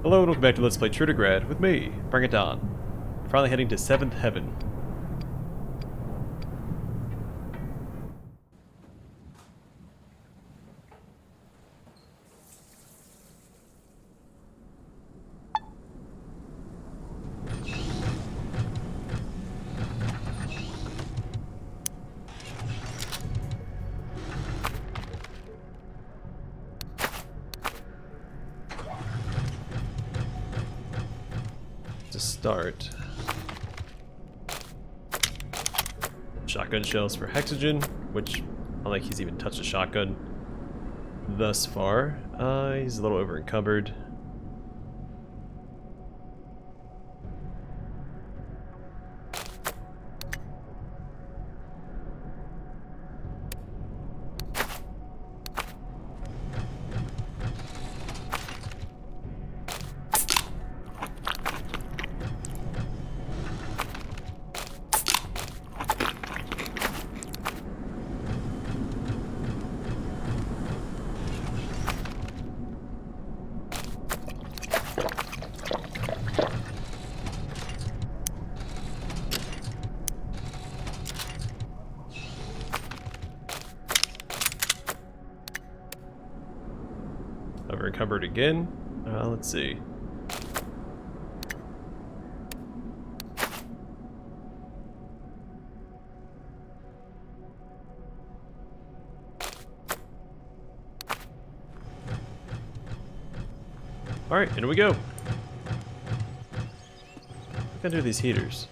Hello and welcome back to Let's Play Trudograd with me, BringItDon. Finally heading to 7th Heaven. To start, shotgun shells for hexogen, which I don't think he's even touched a shotgun thus far. He's a little over encumbered. Over encumbered again. Let's see. Alright, in we go. What can I do with these heaters?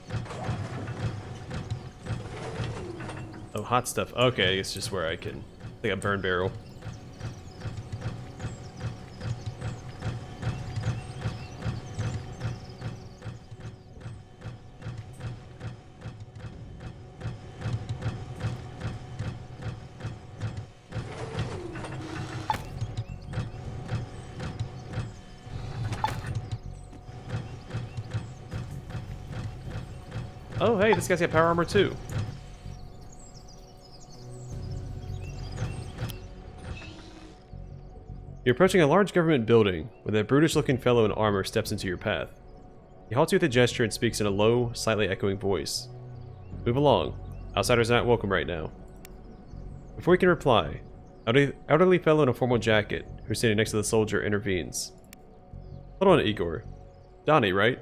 Oh, hot stuff. Okay, it's just where I can take a burn barrel. Oh, hey, this guy's got power armor too. You're approaching a large government building when a brutish-looking fellow in armor steps into your path. He halts you with a gesture and speaks in a low, slightly echoing voice. Move along. Outsiders are not welcome right now. Before you can reply, an elderly fellow in a formal jacket, who's standing next to the soldier, intervenes. Hold on, Igor. Donnie, right?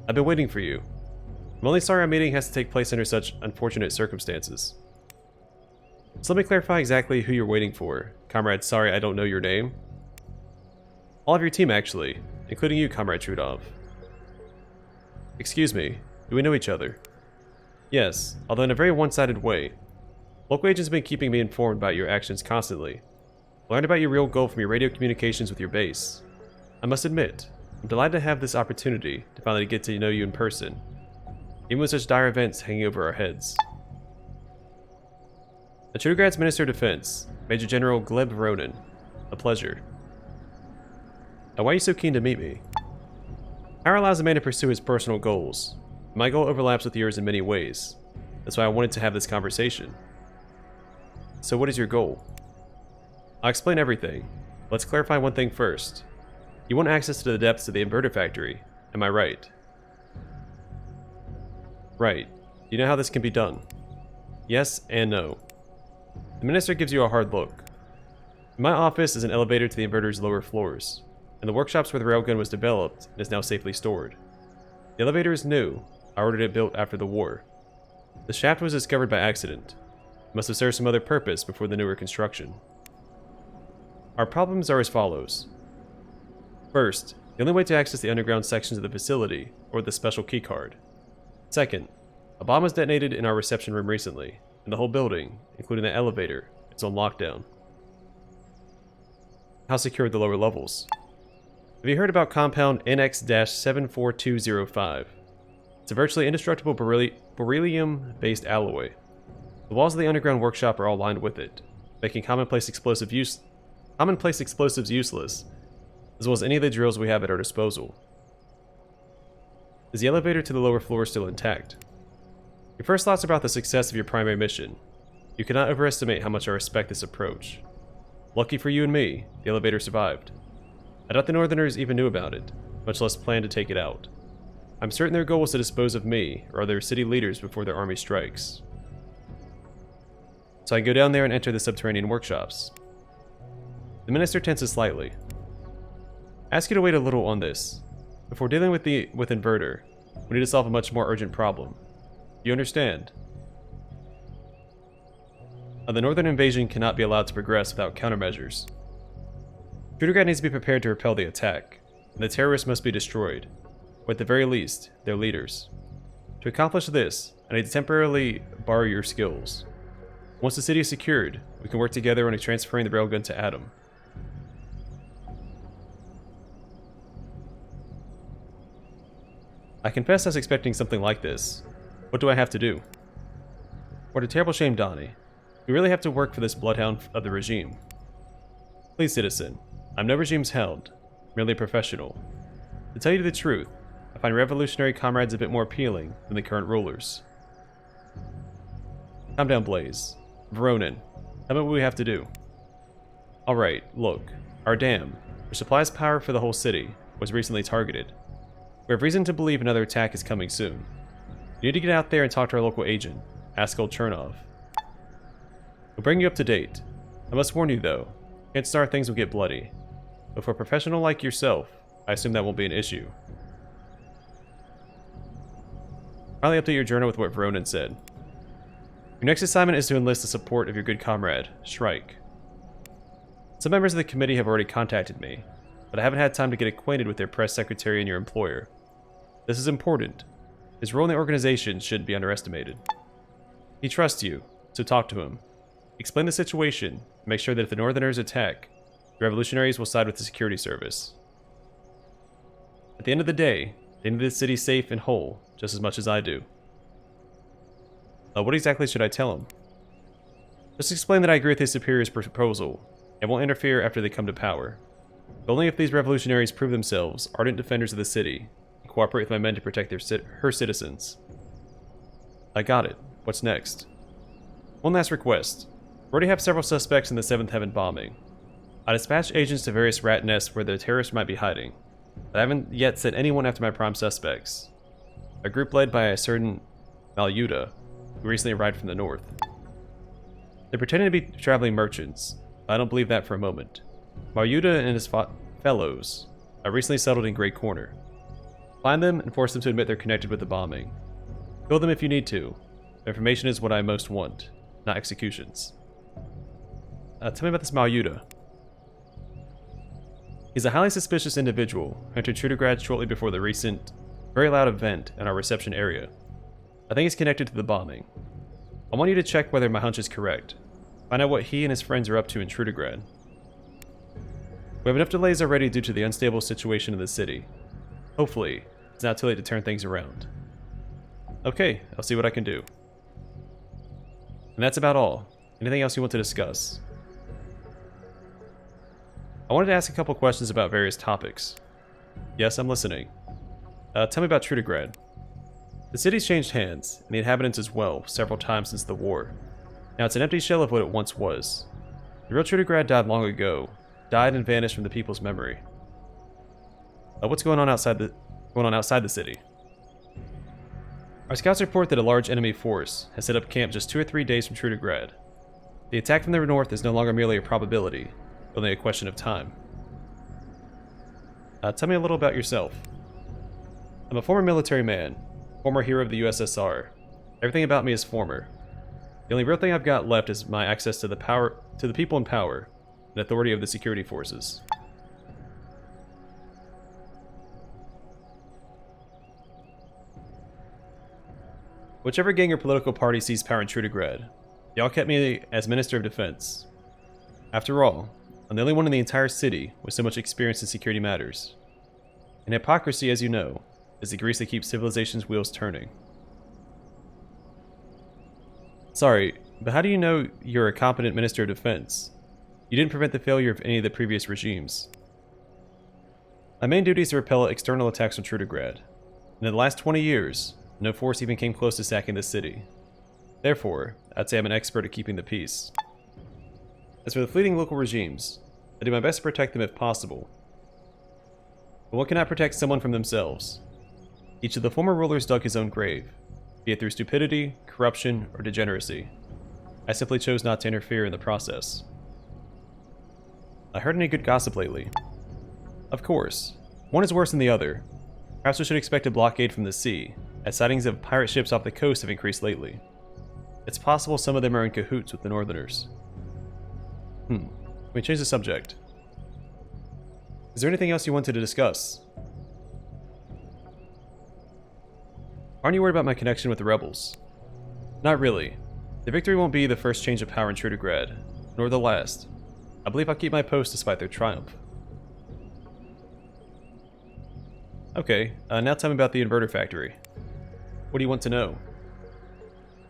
I've been waiting for you. I'm only sorry our meeting has to take place under such unfortunate circumstances. So let me clarify exactly who you're waiting for. Comrade, sorry I don't know your name. All of your team, actually, including you, Comrade Trudov. Excuse me, do we know each other? Yes, although in a very one-sided way. Local agents have been keeping me informed about your actions constantly. I learned about your real goal from your radio communications with your base. I must admit, I'm delighted to have this opportunity to finally get to know you in person, even with such dire events hanging over our heads. The Trudograd's Minister of Defense, Major General Gleb Voronin. A pleasure. Now, why are you so keen to meet me? Power allows a man to pursue his personal goals. My goal overlaps with yours in many ways. That's why I wanted to have this conversation. So what is your goal? I'll explain everything. Let's clarify one thing first. You want access to the depths of the inverter factory, am I right? Right. Do you know how this can be done? Yes and no. The minister gives you a hard look. In my office is an elevator to the inverter's lower floors, and the workshops where the railgun was developed and is now safely stored. The elevator is new. I ordered it built after the war. The shaft was discovered by accident. It must have served some other purpose before the newer construction. Our problems are as follows. First, the only way to access the underground sections of the facility are with the special keycard. Second, a bomb was detonated in our reception room recently, and the whole building, including the elevator, is on lockdown. How secure are the lower levels? Have you heard about compound NX-74205? It's a virtually indestructible beryllium-based alloy. The walls of the underground workshop are all lined with it, making commonplace explosives useless, as well as any of the drills we have at our disposal. Is the elevator to the lower floor still intact? Your first thoughts about the success of your primary mission. You cannot overestimate how much I respect this approach. Lucky for you and me, the elevator survived. I doubt the Northerners even knew about it. much less plan to take it out. I'm certain their goal was to dispose of me or other city leaders before their army strikes. So I go down there and enter the subterranean workshops. The minister tenses slightly. Ask you to wait a little on this. Before dealing with Inverter, we need to solve a much more urgent problem. You understand? The northern invasion cannot be allowed to progress without countermeasures. Trudograd needs to be prepared to repel the attack, and the terrorists must be destroyed, or at the very least, their leaders. To accomplish this, I need to temporarily borrow your skills. Once the city is secured, we can work together on transferring the railgun to Adam. I confess I was expecting something like this. What do I have to do? What a terrible shame, Donnie. We really have to work for this bloodhound of the regime. Please, citizen. I'm no regime's hound, merely a professional. To tell you the truth, I find revolutionary comrades a bit more appealing than the current rulers. Calm down, Blaze. Voronin, tell me what we have to do. Alright, look. Our dam, which supplies power for the whole city, was recently targeted. We have reason to believe another attack is coming soon. You need to get out there and talk to our local agent, Askell Chernov. We'll bring you up to date. I must warn you though, chances are things will get bloody. But for a professional like yourself, I assume that won't be an issue. Finally update your journal with what Voronin said. Your next assignment is to enlist the support of your good comrade, Shrike. Some members of the committee have already contacted me, but I haven't had time to get acquainted with their press secretary and your employer. This is important. His role in the organization shouldn't be underestimated. He trusts you, so talk to him. Explain the situation, and make sure that if the Northerners attack, the revolutionaries will side with the security service. At the end of the day, they need the city safe and whole, just as much as I do. What exactly should I tell him? Just explain that I agree with his superior's proposal, and won't interfere after they come to power. But only if these revolutionaries prove themselves ardent defenders of the city, and cooperate with my men to protect her citizens. I got it. What's next? One last request. We already have several suspects in the Seventh Heaven bombing. I dispatched agents to various rat nests where the terrorists might be hiding, but I haven't yet sent anyone after my prime suspects. A group led by a certain Malyuda, who recently arrived from the north. They're pretending to be traveling merchants, but I don't believe that for a moment. Malyuda and his fellows are recently settled in Grey Corner. Find them and force them to admit they're connected with the bombing. Kill them if you need to. Information is what I most want, not executions. Tell me about this Malyuda. He's a highly suspicious individual who entered Trudograd shortly before the recent, very loud event in our reception area. I think he's connected to the bombing. I want you to check whether my hunch is correct. Find out what he and his friends are up to in Trudograd. We have enough delays already due to the unstable situation in the city. Hopefully, it's not too late to turn things around. Okay, I'll see what I can do. And that's about all. Anything else you want to discuss? I wanted to ask a couple questions about various topics. Yes, I'm listening. Tell me about Trudograd. The city's changed hands, and the inhabitants as well, several times since the war. Now it's an empty shell of what it once was. The real Trudograd died long ago, died and vanished from the people's memory. What's going on outside the city? Our scouts report that a large enemy force has set up camp just 2 or 3 days from Trudograd. The attack from the north is no longer merely a probability, only a question of time. Tell me a little about yourself. I'm a former military man, former hero of the USSR. Everything about me is former. The only real thing I've got left is my access to the people in power, and authority of the security forces. Whichever gang or political party seized power in Trudograd, y'all kept me as Minister of Defense. After all, I'm the only one in the entire city with so much experience in security matters. And hypocrisy, as you know, is the grease that keeps civilization's wheels turning. Sorry, but how do you know you're a competent Minister of Defense? You didn't prevent the failure of any of the previous regimes. My main duty is to repel external attacks on Trudograd, and in the last 20 years, no force even came close to sacking the city. Therefore, I'd say I'm an expert at keeping the peace. As for the fleeting local regimes, I do my best to protect them if possible. But one cannot protect someone from themselves. Each of the former rulers dug his own grave, be it through stupidity, corruption, or degeneracy. I simply chose not to interfere in the process. I heard any good gossip lately? Of course. One is worse than the other. Perhaps we should expect a blockade from the sea, as sightings of pirate ships off the coast have increased lately. It's possible some of them are in cahoots with the Northerners. Can we change the subject? Is there anything else you wanted to discuss? Aren't you worried about my connection with the rebels? Not really. The victory won't be the first change of power in Trudograd, nor the last. I believe I'll keep my post despite their triumph. Okay, now tell me about the inverter factory. What do you want to know?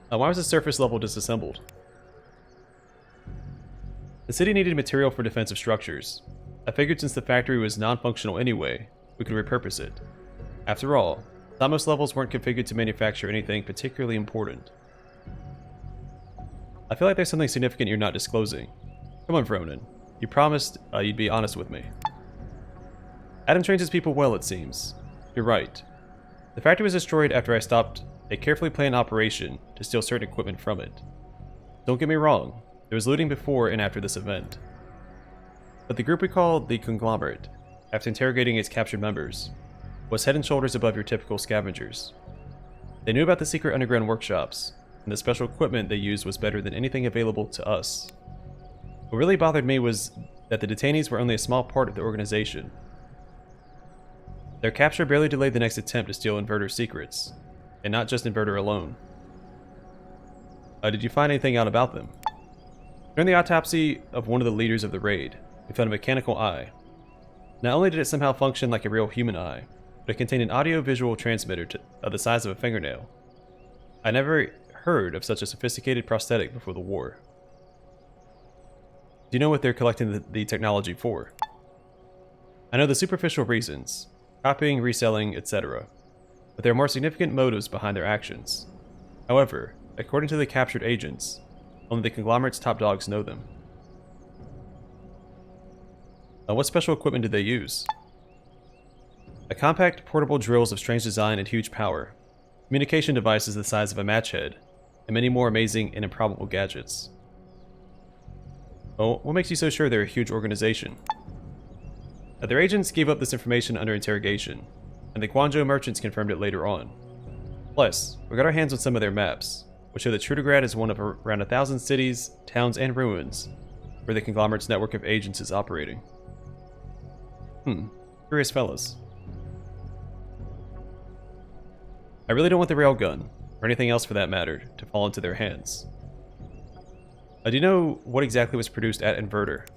Why was the surface level disassembled? The city needed material for defensive structures. I figured since the factory was non-functional anyway, we could repurpose it. After all, most levels weren't configured to manufacture anything particularly important. I feel like there's something significant you're not disclosing. Come on, Voronin. You promised you'd be honest with me. Adam trains his people well, it seems. You're right. The factory was destroyed after I stopped a carefully planned operation to steal certain equipment from it. Don't get me wrong, there was looting before and after this event. But the group we call the Conglomerate, after interrogating its captured members, was head and shoulders above your typical scavengers. They knew about the secret underground workshops, and the special equipment they used was better than anything available to us. What really bothered me was that the detainees were only a small part of the organization. Their capture barely delayed the next attempt to steal Inverter's secrets, and not just Inverter alone. Did you find anything out about them? During the autopsy of one of the leaders of the raid, we found a mechanical eye. Not only did it somehow function like a real human eye, but it contained an audio-visual transmitter of the size of a fingernail. I never heard of such a sophisticated prosthetic before the war. Do you know what they're collecting the technology for? I know the superficial reasons, copying, reselling, etc., but there are more significant motives behind their actions. However, according to the captured agents, only the Conglomerate's top dogs know them. What special equipment did they use? A compact, portable drills of strange design and huge power, communication devices the size of a match head, and many more amazing and improbable gadgets. Well, what makes you so sure they're a huge organization? Their agents gave up this information under interrogation, and the Guangzhou merchants confirmed it later on. Plus, we got our hands on some of their maps, which show that Trudograd is one of around 1,000 cities, towns, and ruins where the Conglomerate's network of agents is operating. Curious fellas. I really don't want the railgun, or anything else for that matter, to fall into their hands. Do you know what exactly was produced at Inverter?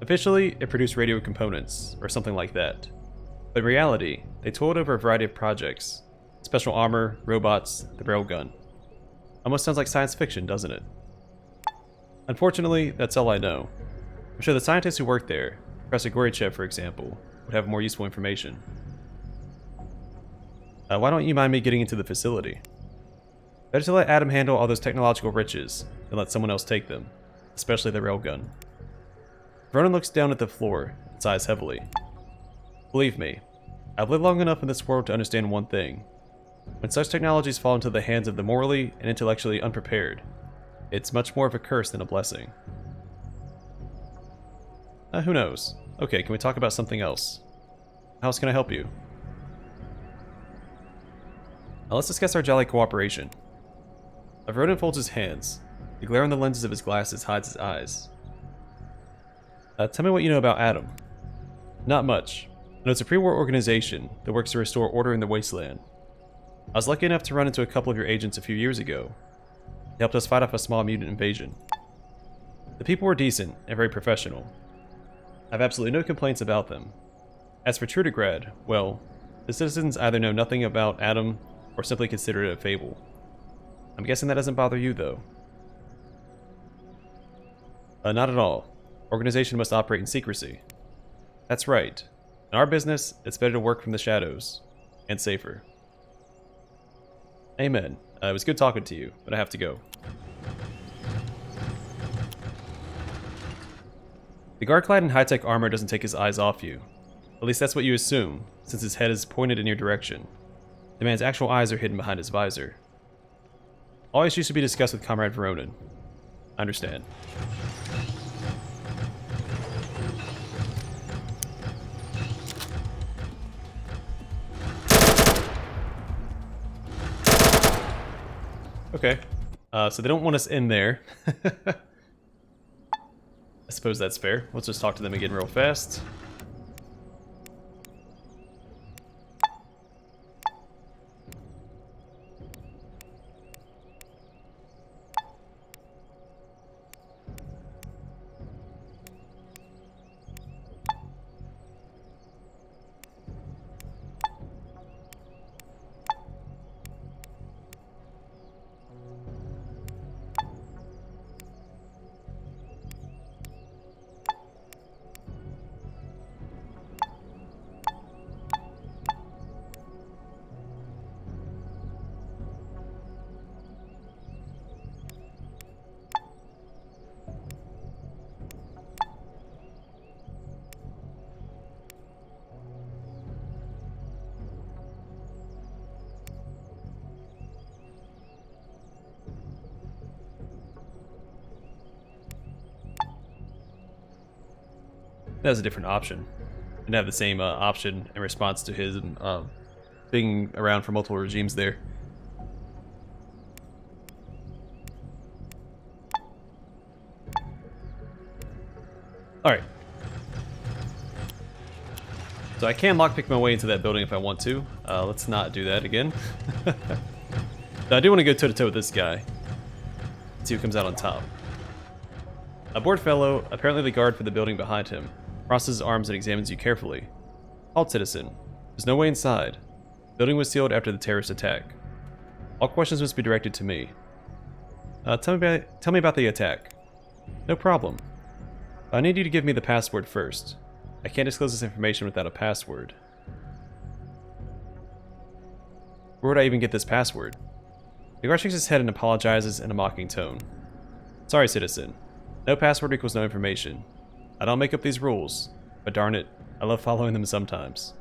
Officially, it produced radio components, or something like that. But in reality, they toiled over a variety of projects. Special armor, robots, the railgun. Almost sounds like science fiction, doesn't it? Unfortunately, that's all I know. I'm sure the scientists who work there, Professor Gorichev for example, would have more useful information. Why don't you mind me getting into the facility? Better to let Adam handle all those technological riches than let someone else take them, especially the railgun. Voronin looks down at the floor and sighs heavily. Believe me, I've lived long enough in this world to understand one thing. When such technologies fall into the hands of the morally and intellectually unprepared, it's much more of a curse than a blessing. Who knows? Okay, can we talk about something else? How else can I help you? Let's discuss our jolly cooperation. Voronin folds his hands. The glare on the lenses of his glasses hides his eyes. Tell me what you know about Adam. Not much. I know it's a pre-war organization that works to restore order in the Wasteland. I was lucky enough to run into a couple of your agents a few years ago. They helped us fight off a small mutant invasion. The people were decent and very professional. I have absolutely no complaints about them. As for Trudograd, well, the citizens either know nothing about Adam or simply consider it a fable. I'm guessing that doesn't bother you, though. Not at all. Organization must operate in secrecy. That's right. In our business, it's better to work from the shadows, and safer. Amen. It was good talking to you, but I have to go. The guard clad in high-tech armor doesn't take his eyes off you. At least that's what you assume, since his head is pointed in your direction. The man's actual eyes are hidden behind his visor. All issues should be discussed with Comrade Voronin. I understand. Okay. So they don't want us in there. I suppose that's fair. Let's just talk to them again real fast. That was a different option. Didn't have the same option in response to his being around for multiple regimes there. Alright. So I can lockpick my way into that building if I want to. Let's not do that again. So I do want to go toe-to-toe with this guy. See who comes out on top. A bored fellow, apparently the guard for the building behind him, crosses his arms and examines you carefully. Halt, citizen. There's no way inside. The building was sealed after the terrorist attack. All questions must be directed to me. Tell me about the attack. No problem. I need you to give me the password first. I can't disclose this information without a password. Where would I even get this password? The guard shakes his head and apologizes in a mocking tone. Sorry, citizen. No password equals no information. I don't make up these rules, but darn it, I love following them sometimes.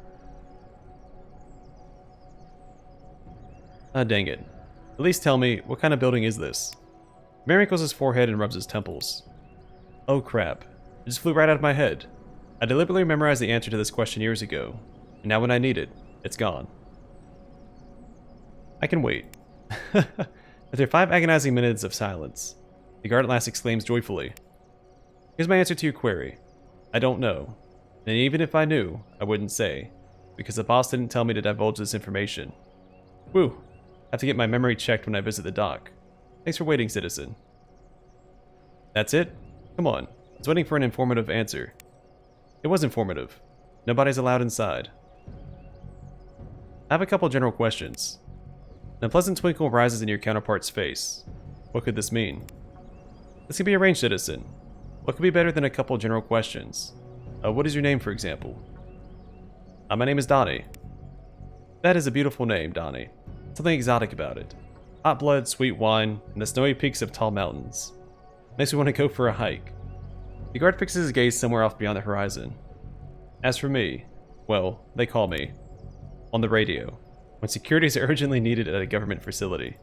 Ah, dang it. At least tell me, what kind of building is this? Mary wrinkles his forehead and rubs his temples. Oh crap. It just flew right out of my head. I deliberately memorized the answer to this question years ago, and now when I need it, it's gone. I can wait. After 5 agonizing minutes of silence, the guard at last exclaims joyfully, Here's my answer to your query. I don't know. And even if I knew, I wouldn't say, because the boss didn't tell me to divulge this information. Whew. I have to get my memory checked when I visit the dock. Thanks for waiting, citizen. That's it? Come on. I was waiting for an informative answer. It was informative. Nobody's allowed inside. I have a couple general questions. An unpleasant twinkle rises in your counterpart's face. What could this mean? This can be arranged, citizen. What could be better than a couple general questions? What is your name, for example? My name is Donnie. That is a beautiful name, Donnie. Something exotic about it. Hot blood, sweet wine, and the snowy peaks of tall mountains. Makes me want to go for a hike. The guard fixes his gaze somewhere off beyond the horizon. As for me, well, they call me. On the radio. When security is urgently needed at a government facility.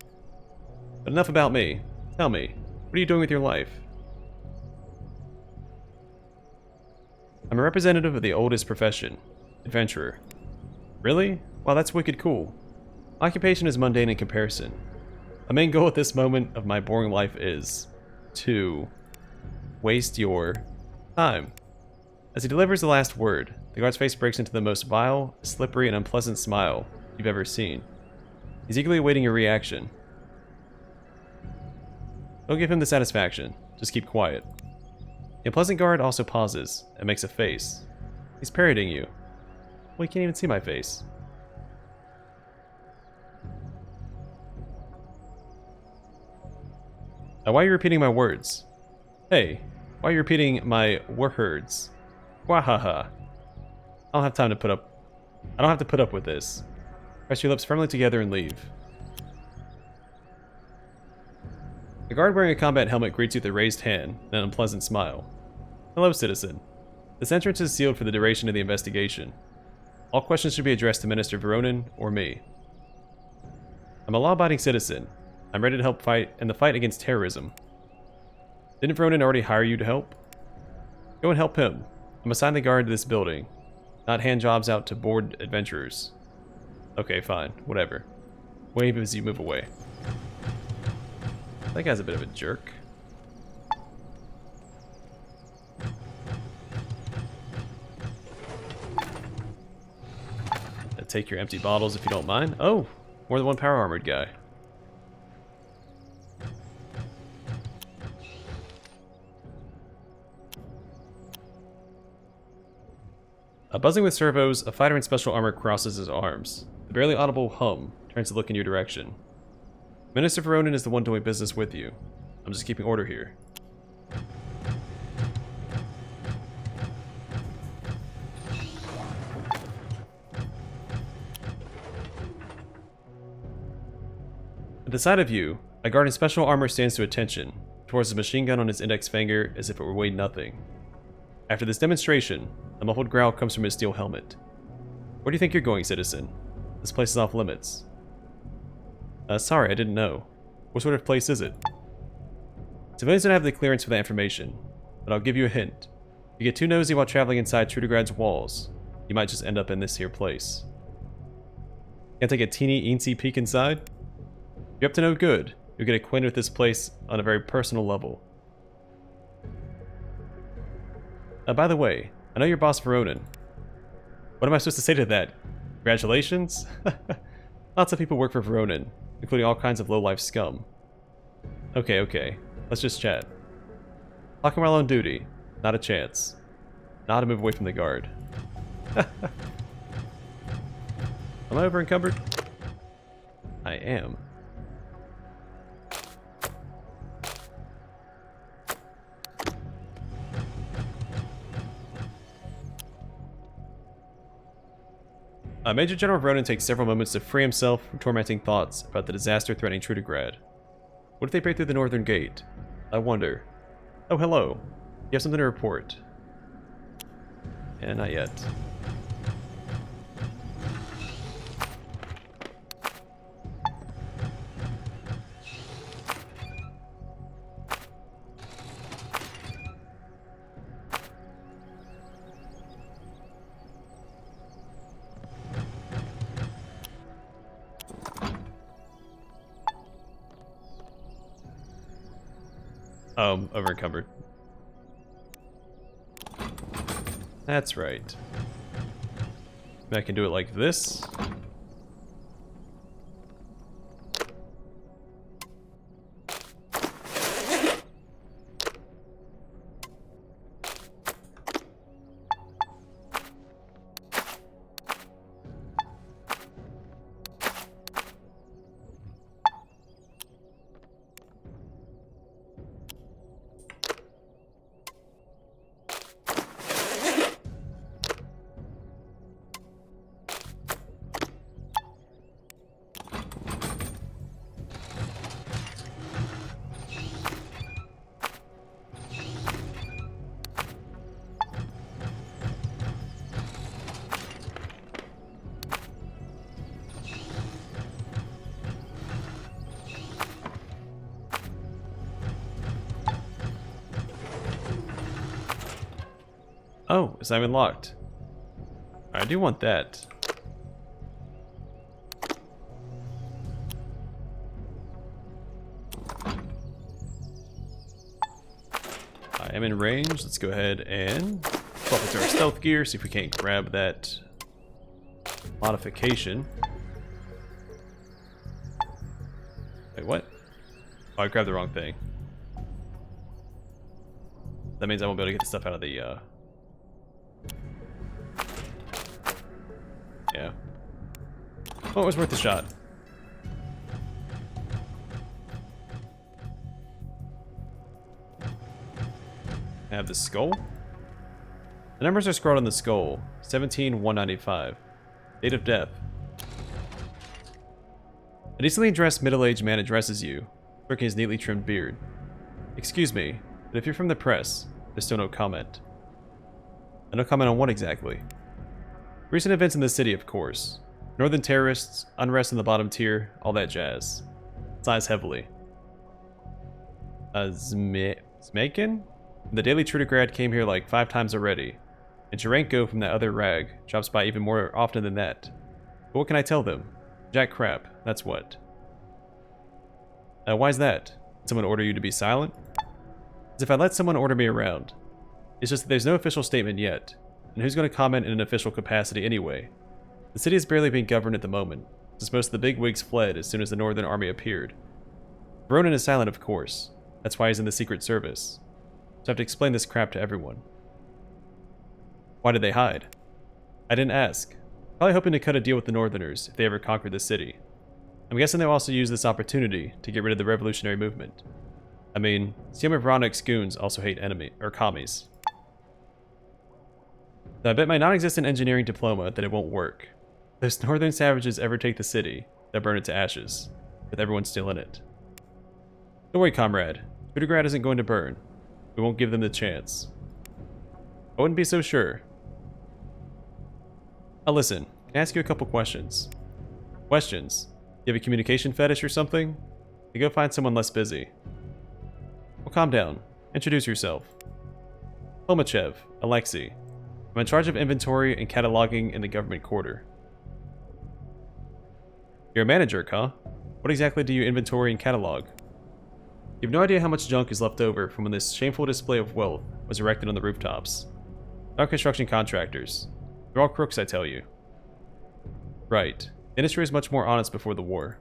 But enough about me. Tell me, what are you doing with your life? I'm a representative of the oldest profession. Adventurer. Really? Wow, that's wicked cool. Occupation is mundane in comparison. My main goal at this moment of my boring life is to waste your time. As he delivers the last word, the guard's face breaks into the most vile, slippery, and unpleasant smile you've ever seen. He's eagerly awaiting your reaction. Don't give him the satisfaction. Just keep quiet. The unpleasant guard also pauses and makes a face. He's parroting you. Well, you can't even see my face. Now, why are you repeating my words? Hey, why are you repeating my words? Wahaha. I don't have to put up with this. Press your lips firmly together and leave. The guard wearing a combat helmet greets you with a raised hand and an unpleasant smile. Hello, citizen. This entrance is sealed for the duration of the investigation. All questions should be addressed to Minister Voronin or me. I'm a law-abiding citizen. I'm ready to help fight in the fight against terrorism. Didn't Voronin already hire you to help? Go and help him. I'm assigned the guard to this building, not hand jobs out to bored adventurers. Okay, fine. Whatever. Wave as you move away. That guy's a bit of a jerk. Take your empty bottles if you don't mind. Oh, more than one power armored guy. Buzzing with servos, a fighter in special armor crosses his arms. The barely audible hum turns to look in your direction. Minister Voronin is the one doing business with you. I'm just keeping order here. At the sight of you, a guard in special armor stands to attention, towards the machine gun on his index finger as if it were weighed nothing. After this demonstration, a muffled growl comes from his steel helmet. Where do you think you're going, citizen? This place is off limits. Sorry, I didn't know. What sort of place is it? Civilians don't have the clearance for that information, but I'll give you a hint. If you get too nosy while traveling inside Trudograd's walls, you might just end up in this here place. Can't take a teeny-eensy peek inside? If you're up to no good, you'll get acquainted with this place on a very personal level. By the way, I know your boss Voronin. What am I supposed to say to that? Congratulations? Lots of people work for Voronin, including all kinds of low-life scum. Okay, let's just chat. Talking while on duty, not a chance. Not to move away from the guard. Am I over encumbered? I am. Major General Voronin takes several moments to free himself from tormenting thoughts about the disaster threatening Trudograd. What if they break through the northern gate? I wonder. Oh, hello. You have something to report. Not yet. Oh, over encumbered. That's right. I can do it like this. Oh, it's not even locked. I do want that. I am in range. Let's go ahead and swap into our stealth gear, see if we can't grab that modification. Wait, what? Oh, I grabbed the wrong thing. That means I won't be able to get the stuff out of the, yeah. Well, it was worth the shot. I have the skull. The numbers are scrawled on the skull. 17195. Date of death. A decently dressed middle-aged man addresses you, stroking his neatly trimmed beard. Excuse me, but if you're from the press, there's still no comment. And no comment on what exactly? Recent events in the city, of course. Northern terrorists, unrest in the bottom tier, all that jazz. Sighs heavily. Zmekin? The daily Trudograd came here like 5 times already. And Jarenko from that other rag drops by even more often than that. But what can I tell them? Jack crap, that's what. Why's that? Did someone order you to be silent? As if I let someone order me around. It's just that there's no official statement yet. And who's going to comment in an official capacity anyway? The city is barely being governed at the moment, since most of the big wigs fled as soon as the Northern Army appeared. Voronin is silent, of course. That's why he's in the Secret Service. So I have to explain this crap to everyone. Why did they hide? I didn't ask. Probably hoping to cut a deal with the Northerners if they ever conquered the city. I'm guessing they'll also use this opportunity to get rid of the revolutionary movement. I mean, some of Ronik's goons also hate commies. Though I bet my non-existent engineering diploma that it won't work. If those northern savages ever take the city, they'll burn it to ashes, with everyone still in it. Don't worry, comrade. Trudograd isn't going to burn. We won't give them the chance. I wouldn't be so sure. Now listen, can I ask you a couple questions? Questions? You have a communication fetish or something? You go find someone less busy. Well, calm down. Introduce yourself. Tomachev, Alexei. I'm in charge of inventory and cataloging in the government quarter. You're a manager, huh? What exactly do you inventory and catalog? You have no idea how much junk is left over from when this shameful display of wealth was erected on the rooftops. Not construction contractors. They're all crooks, I tell you. Right. The industry was much more honest before the war.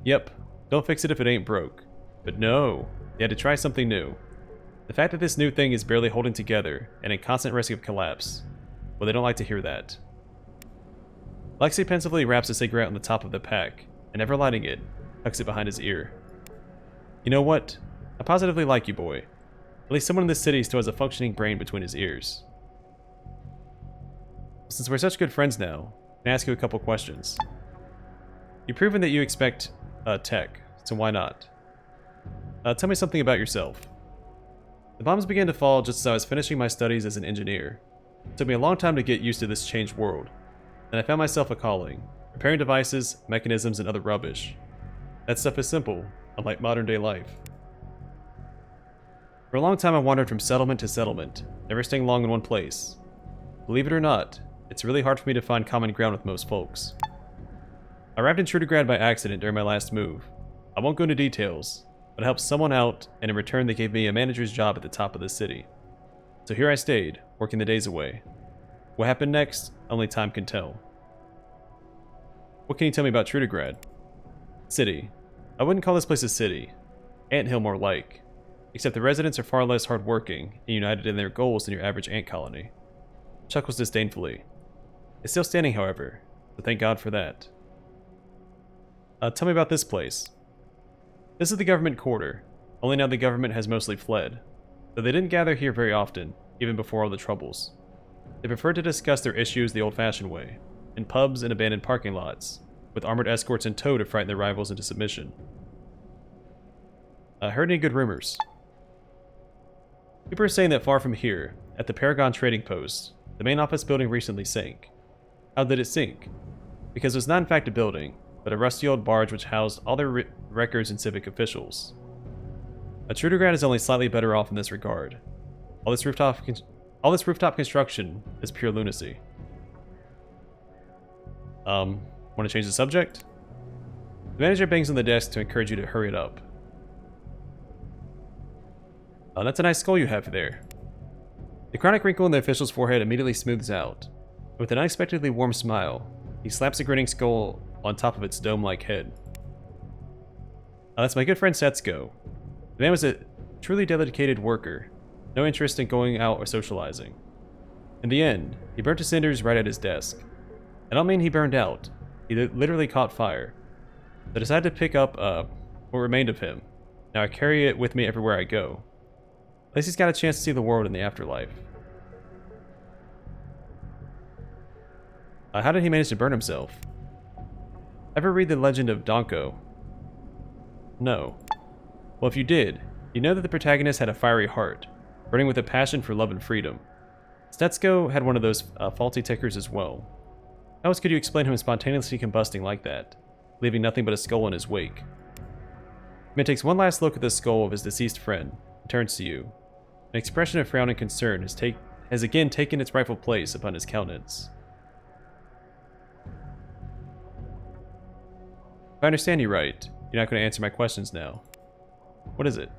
Yep. Don't fix it if it ain't broke. But no. They had to try something new. The fact that this new thing is barely holding together and in constant risk of collapse. Well, they don't like to hear that. Alexei pensively wraps a cigarette on the top of the pack, and never lighting it, tucks it behind his ear. You know what? I positively like you, boy. At least someone in this city still has a functioning brain between his ears. Since we're such good friends now, can I ask you a couple questions? You've proven that you expect tech, so why not? Tell me something about yourself. The bombs began to fall just as I was finishing my studies as an engineer. It took me a long time to get used to this changed world, and I found myself a calling, repairing devices, mechanisms, and other rubbish. That stuff is simple, unlike modern day life. For a long time I wandered from settlement to settlement, never staying long in one place. Believe it or not, it's really hard for me to find common ground with most folks. I arrived in Trudograd by accident during my last move. I won't go into details, but I helped someone out, and in return they gave me a manager's job at the top of the city. So here I stayed, working the days away. What happened next, only time can tell. What can you tell me about Trudograd? City. I wouldn't call this place a city. Anthill more like. Except the residents are far less hardworking and united in their goals than your average ant colony. Chuckles disdainfully. It's still standing, however, so thank God for that. Tell me about this place. This is the government quarter, only now the government has mostly fled, though they didn't gather here very often, even before all the troubles. They preferred to discuss their issues the old-fashioned way, in pubs and abandoned parking lots, with armored escorts in tow to frighten their rivals into submission. Heard any good rumors? People are saying that far from here, at the Paragon Trading Post, the main office building recently sank. How did it sink? Because it was not in fact a building, but a rusty old barge which housed all their records and civic officials. Trudograd is only slightly better off in this regard. All this rooftop construction is pure lunacy. Want to change the subject? The manager bangs on the desk to encourage you to hurry it up. That's a nice skull you have there. The chronic wrinkle in the official's forehead immediately smooths out. With an unexpectedly warm smile, he slaps a grinning skull on top of its dome-like head. That's my good friend Setsuko. The man was a truly dedicated worker, no interest in going out or socializing. In the end, he burnt to cinders right at his desk. I don't mean he burned out, he literally caught fire. I decided to pick up what remained of him. Now I carry it with me everywhere I go. At least he's got a chance to see the world in the afterlife. How did he manage to burn himself? Ever read the legend of Donko? No. Well, if you did, you know that the protagonist had a fiery heart, burning with a passion for love and freedom. Stetsko had one of those faulty tickers as well. How else could you explain him spontaneously combusting like that, leaving nothing but a skull in his wake? Man takes one last look at the skull of his deceased friend and turns to you. An expression of frown and concern has again taken its rightful place upon his countenance. If I understand you right, you're not going to answer my questions now. What is it?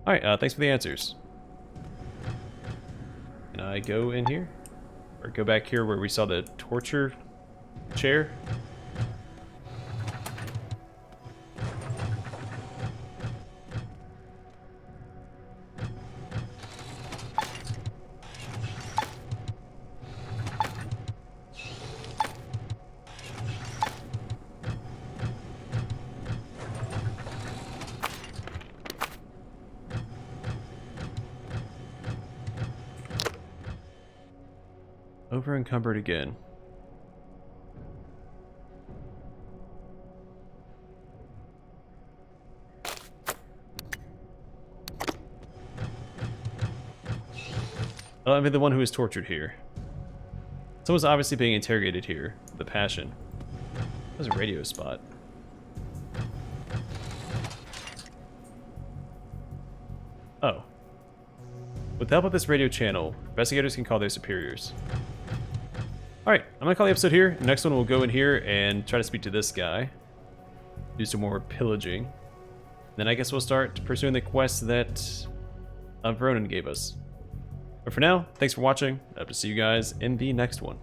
Alright, thanks for the answers. Can I go in here? Or go back here where we saw the torture chair? Over encumbered again. Well, I'm the one who is tortured here. Someone's obviously being interrogated here with a passion. There's a radio spot. Oh. With the help of this radio channel, investigators can call their superiors. Alright, I'm gonna call the episode here. The next one we'll go in here and try to speak to this guy. Do some more pillaging. Then I guess we'll start pursuing the quest that Voronin gave us. But for now, thanks for watching. I hope to see you guys in the next one.